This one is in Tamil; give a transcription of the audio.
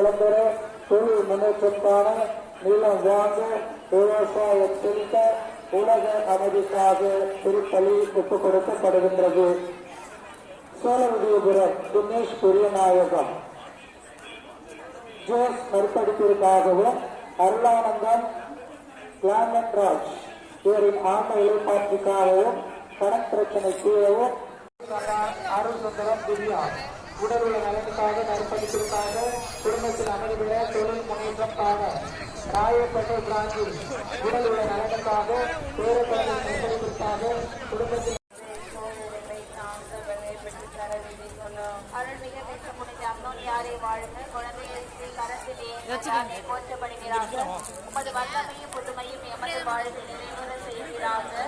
வளம்பெற தொழில் முன்னேற்றத்தான நிலம் வாங்க விவசாயம் செலுத்த உலக அமைதிக்காக திருப்பலி ஒப்புக் கொடுக்கப்படுகின்றது. சோழவிஜயபுரம் தினேஷ் பெரியநாயகம் ஜோஸ் நற்படிப்பிற்காகவும் அருளானந்தம் கிளாமன்ராஜ் இவரின் ஆன்ம இலைப்பாற்றிற்காகவும் கடன் பிரச்சனை தீரவும் அருள் சுந்தரம் திவ்யா உடல் உள்ள நலனுக்காக நற்படிப்பிற்காக குடும்பத்தில் அமைதிவிட தொழில் முன்னேற்றம்காக ராயப்பேட்டை பிராஞ்சில் உடல் உள்ள நலனுக்காக பேரக்குழந்தை நற்படிப்பிற்காக குடும்பத்தில் அருள்மிக பெற்ற புனித அம்மோனியாரை வாழ்க குழந்தையை கரத்திலே போற்றப்படுகிறார்கள். உமது வல்லமையும் புதுமையும் எமது வாழ்வில் நிறைவேற செய்கிறார்கள்.